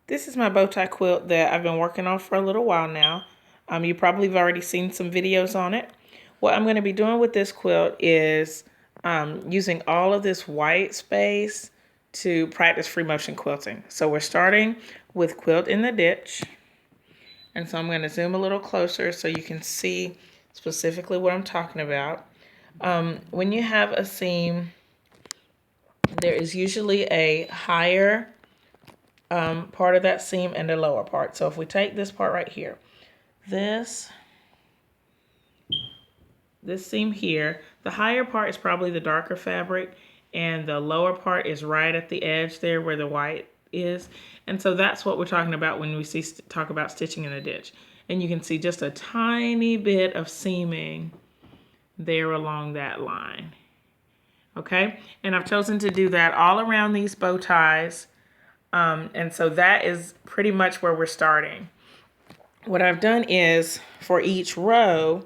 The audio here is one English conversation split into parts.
This is my bow tie quilt that I've been working on for a little while now. You probably have already seen some videos on it. What I'm going to be doing with this quilt is using all of this white space to practice free motion quilting. So we're starting with Quilt in the Ditch. And so I'm going to zoom a little closer so you can see specifically what I'm talking about. When you have a seam, there is usually a higher part of that seam and the lower part. So if we take this part right here, this seam here, the higher part is probably the darker fabric and the lower part is right at the edge there where the white is. And so that's what we're talking about when we talk about stitching in a ditch. And you can see just a tiny bit of seaming there along that line. Okay, and I've chosen to do that all around these bow ties. And so that is pretty much where we're starting. What I've done is for each row,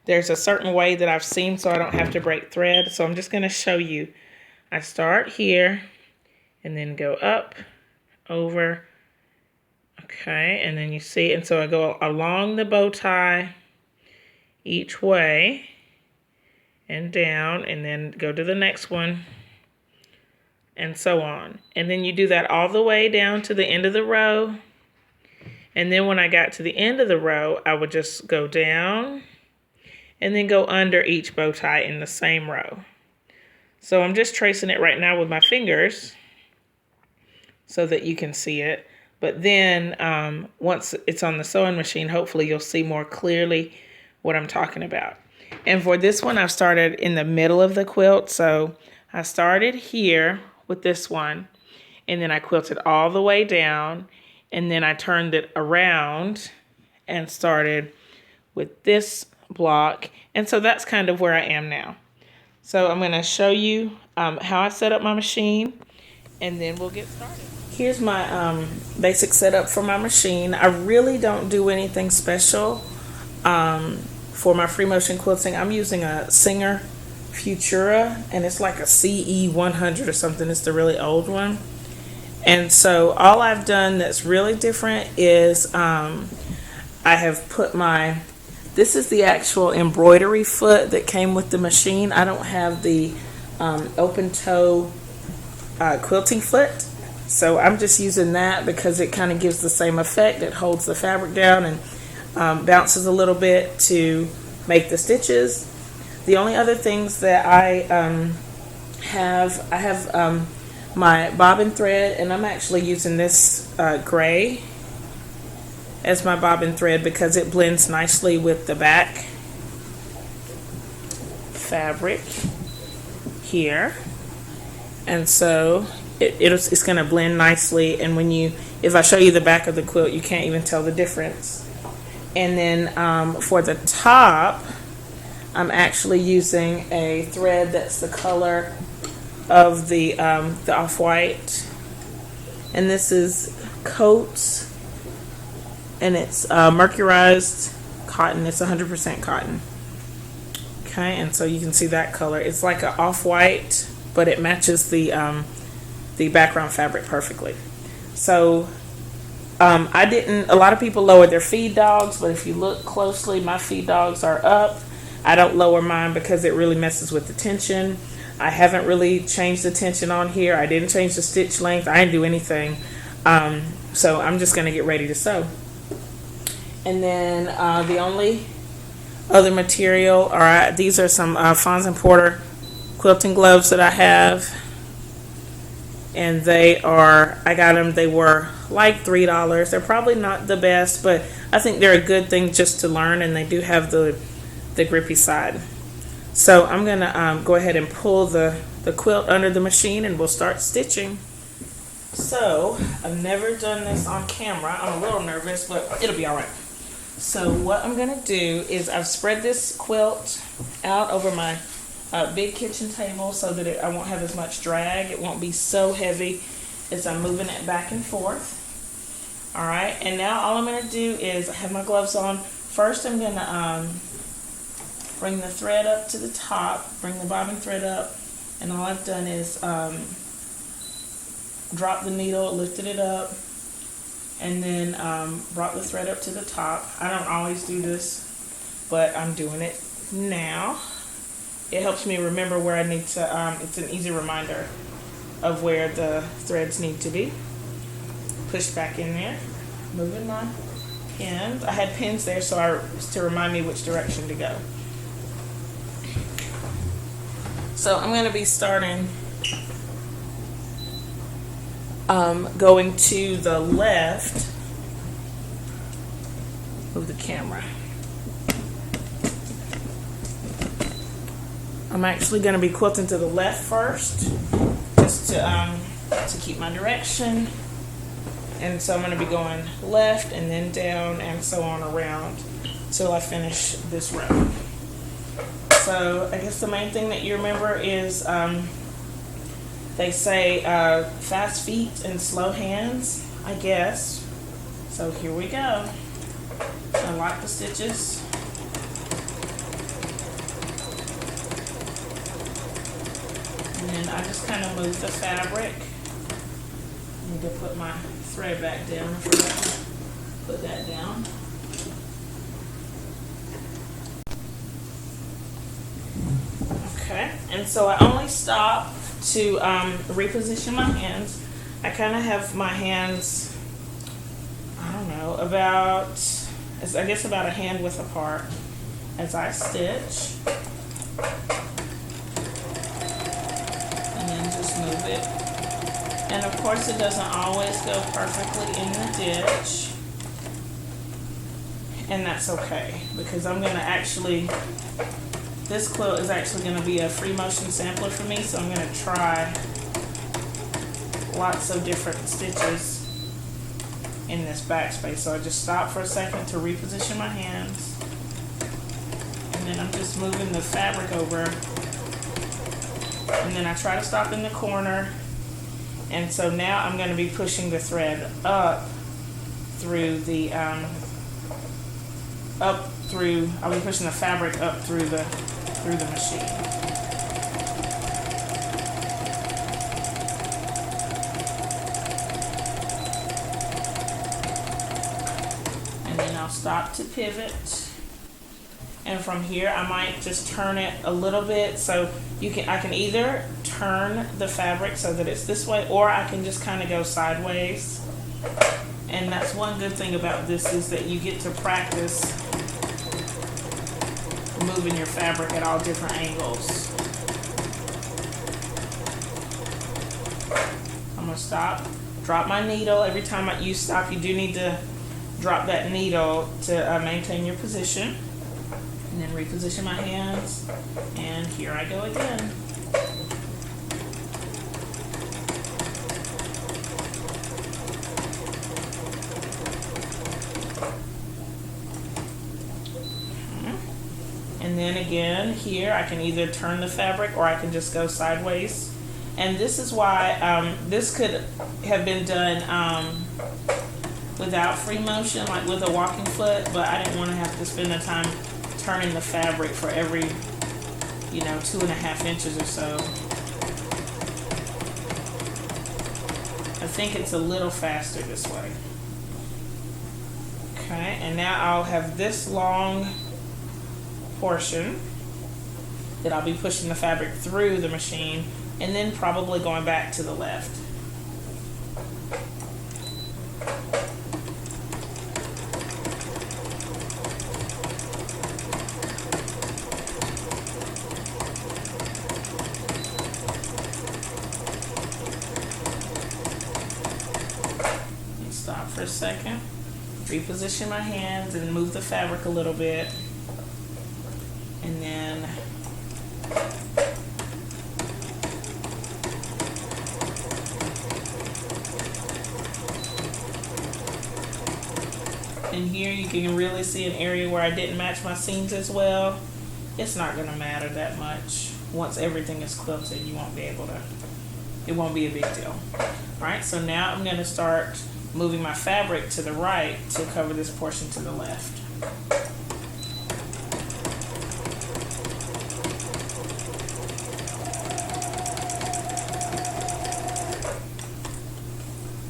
there's a certain way that I've seamed so I don't have to break thread. So I'm just going to show you. I start here and then go up, over. Okay, and then you see, and so I go along the bow tie each way and down, and then go to the next one, and so on. And then you do that all the way down to the end of the row. And then when I got to the end of the row, I would just go down and then go under each bow tie in the same row. So I'm just tracing it right now with my fingers so that you can see it. But then once it's on the sewing machine, hopefully you'll see more clearly what I'm talking about. And for this one, I've started in the middle of the quilt. So I started here with this one, and then I quilted all the way down, and then I turned it around and started with this block. And so that's kind of where I am now. So I'm going to show you how I set up my machine, and then we'll get started. Here's my basic setup for my machine. I really don't do anything special for my free motion quilting. I'm using a Singer Futura, and it's like a CE 100 or something. It's the really old one. And so all I've done that's really different is I have put this is the actual embroidery foot that came with the machine. I don't have the open toe quilting foot. So I'm just using that because it kind of gives the same effect. It holds the fabric down and bounces a little bit to make the stitches. The only other things that I have my bobbin thread, and I'm actually using this gray as my bobbin thread because it blends nicely with the back fabric here. And so it's going to blend nicely, and if I show you the back of the quilt, you can't even tell the difference. And then for the top, I'm actually using a thread that's the color of the off-white, and this is Coats, and it's mercurized cotton. It's 100% cotton. Okay, and so you can see that color. It's like an off-white, but it matches the background fabric perfectly. So a lot of people lower their feed dogs, but if you look closely, my feed dogs are up. I don't lower mine because it really messes with the tension. I haven't really changed the tension on here. I didn't change the stitch length. I didn't do anything. So I'm just going to get ready to sew. And then the only other material these are some Fons & Porter quilting gloves that I have. And I got them, they were like $3. They're probably not the best, but I think they're a good thing just to learn, and they do have the grippy side. So I'm going to go ahead and pull the quilt under the machine, and we'll start stitching. So I've never done this on camera. I'm a little nervous, but it'll be all right. So what I'm going to do is I've spread this quilt out over my big kitchen table so that I won't have as much drag. It won't be so heavy as I'm moving it back and forth. All right, and now all I'm going to do is I have my gloves on. First I'm going to bring the thread up to the top, bring the bobbin thread up, and all I've done is drop the needle, lifted it up, and then brought the thread up to the top. I don't always do this, but I'm doing it now. It helps me remember where I need to, it's an easy reminder of where the threads need to be. Push back in there, moving my pins. I had pins there to remind me which direction to go. So I'm going to be starting going to the left. Move the camera. I'm actually going to be quilting to the left first, just to keep my direction. And so I'm going to be going left and then down and so on around till I finish this row. So I guess the main thing that you remember is they say fast feet and slow hands, I guess. So here we go. Unlock the stitches. And then I just kind of move the fabric. I need to put my thread back down. I forgot to put that down. Okay, and so I only stop to reposition my hands. I kind of have my hands, I don't know, about a hand width apart as I stitch. And then just move it. And of course it doesn't always go perfectly in the ditch. And that's okay, because I'm going to actually, this quilt is actually going to be a free motion sampler for me, so I'm going to try lots of different stitches in this backspace. So I just stop for a second to reposition my hands, and then I'm just moving the fabric over, and then I try to stop in the corner. And so now I'm going to be pushing the thread up through the I'll be pushing the fabric up through the machine. And then I'll stop to pivot. And from here I might just turn it a little bit, so I can either turn the fabric so that it's this way, or I can just kind of go sideways. And that's one good thing about this, is that you get to practice moving your fabric at all different angles. I'm going to stop, drop my needle. Every time you stop, you do need to drop that needle to maintain your position. And then reposition my hands, and here I go again. And then again here I can either turn the fabric or I can just go sideways. And this is why this could have been done without free motion, like with a walking foot, but I didn't want to have to spend the time turning the fabric for every 2.5 inches or so. I think it's a little faster this way. Okay, and now I'll have this long portion that I'll be pushing the fabric through the machine, and then probably going back to the left. Stop for a second, reposition my hands and move the fabric a little bit. And then in here you can really see an area where I didn't match my seams as well. It's not going to matter that much. Once everything is quilted, you won't be able to, it won't be a big deal. Alright, so now I'm going to start moving my fabric to the right to cover this portion to the left.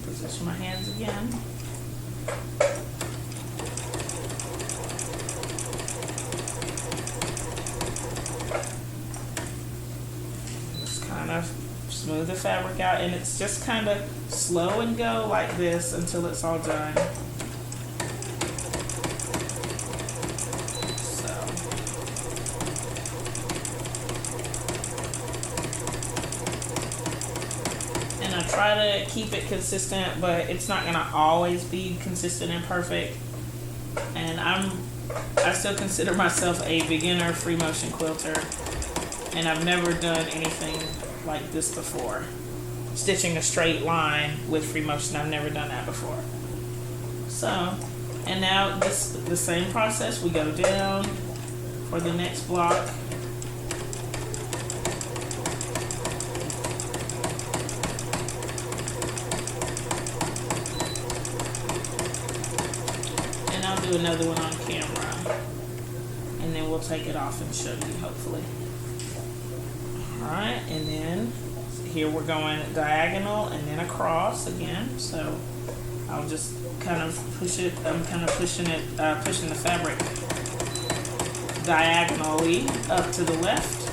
Position my hands again. smooth the fabric out, and it's just kind of slow and go like this until it's all done. And I try to keep it consistent, but it's not gonna always be consistent and perfect. And I still consider myself a beginner free motion quilter, and I've never done anything like this before. Stitching a straight line with free motion, I've never done that before. So, and now the same process, we go down for the next block. And I'll do another one on camera, and then we'll take it off and show you, hopefully. Alright, and then here we're going diagonal and then across again. So I'll just kind of push it, I'm kind of pushing the fabric diagonally up to the left.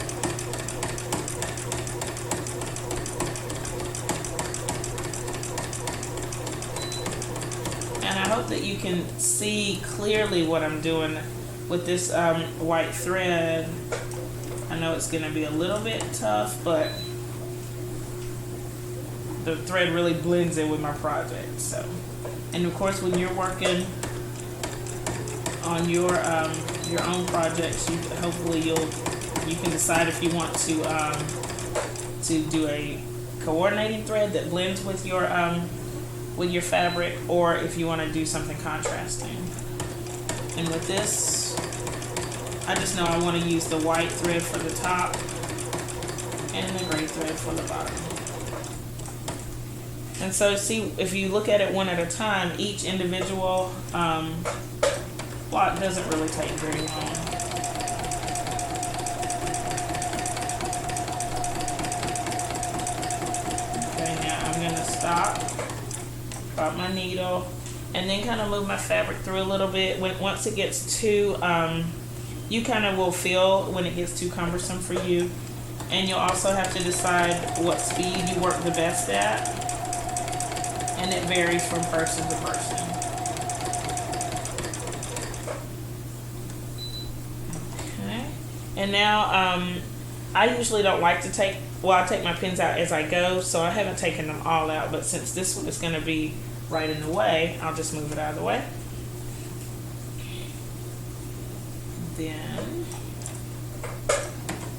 And I hope that you can see clearly what I'm doing with this white thread. I know it's going to be a little bit tough, but the thread really blends in with my project. So, and of course, when you're working on your own projects, hopefully you can decide if you want to do a coordinating thread that blends with your fabric, or if you want to do something contrasting. And with this, I just know I want to use the white thread for the top and the gray thread for the bottom. And so see, if you look at it one at a time, each individual block doesn't really take very long. Okay, now I'm going to stop my needle, and then kind of move my fabric through a little bit. Once it gets too, you kind of will feel when it gets too cumbersome for you. And you'll also have to decide what speed you work the best at. And it varies from person to person. Okay. And now, I usually don't like to take, well, I take my pins out as I go, so I haven't taken them all out, but since this one is going to be right in the way, I'll just move it out of the way. Then,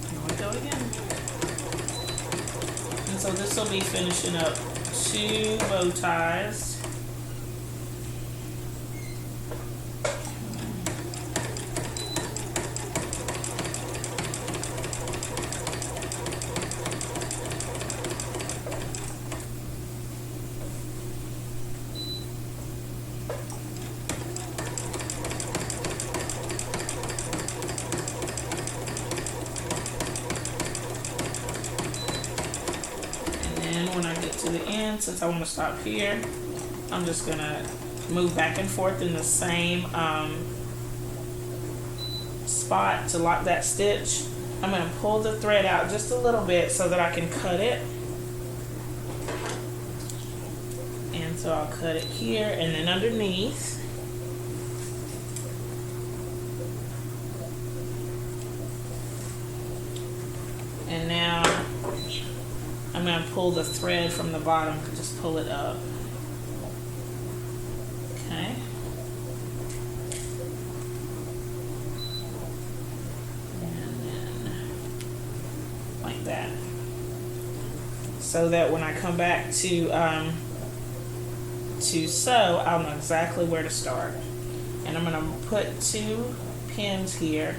here we go again. And so this will be finishing up 2 bow ties. When I get to the end, since I want to stop here, I'm just going to move back and forth in the same spot to lock that stitch. I'm going to pull the thread out just a little bit so that I can cut it. And so I'll cut it here and then underneath. And now I'm going to pull the thread from the bottom, just pull it up. Okay. And then like that. So that when I come back to sew, I'll know exactly where to start. And I'm going to put 2 pins here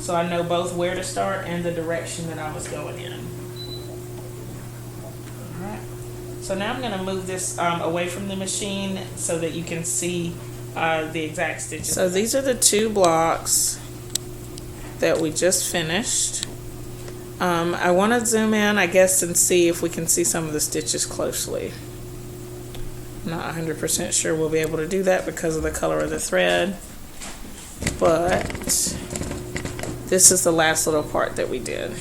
so I know both where to start and the direction that I was going in. So now I'm going to move this away from the machine so that you can see the exact stitches. So these are the 2 blocks that we just finished. I want to zoom in, I guess, and see if we can see some of the stitches closely. I'm not 100% sure we'll be able to do that because of the color of the thread. But this is the last little part that we did.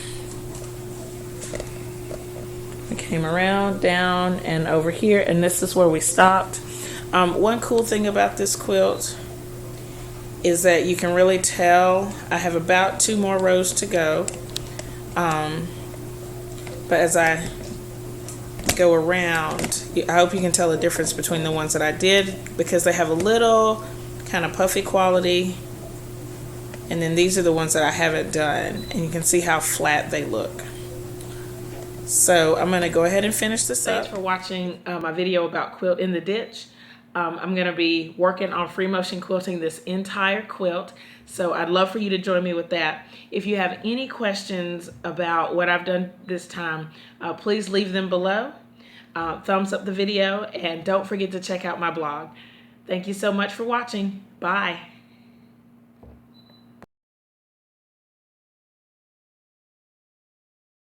came around, down, and over here, and this is where we stopped. One cool thing about this quilt is that you can really tell I have about 2 more rows to go. But as I go around, I hope you can tell the difference between the ones that I did, because they have a little kind of puffy quality, and then these are the ones that I haven't done, and you can see how flat they look. So I'm going to go ahead and finish this up. Thanks for watching my video about Quilt in the Ditch. I'm going to be working on free motion quilting this entire quilt, so I'd love for you to join me with that. If you have any questions about what I've done this time, please leave them below. Thumbs up the video, and don't forget to check out my blog. Thank you so much for watching. Bye.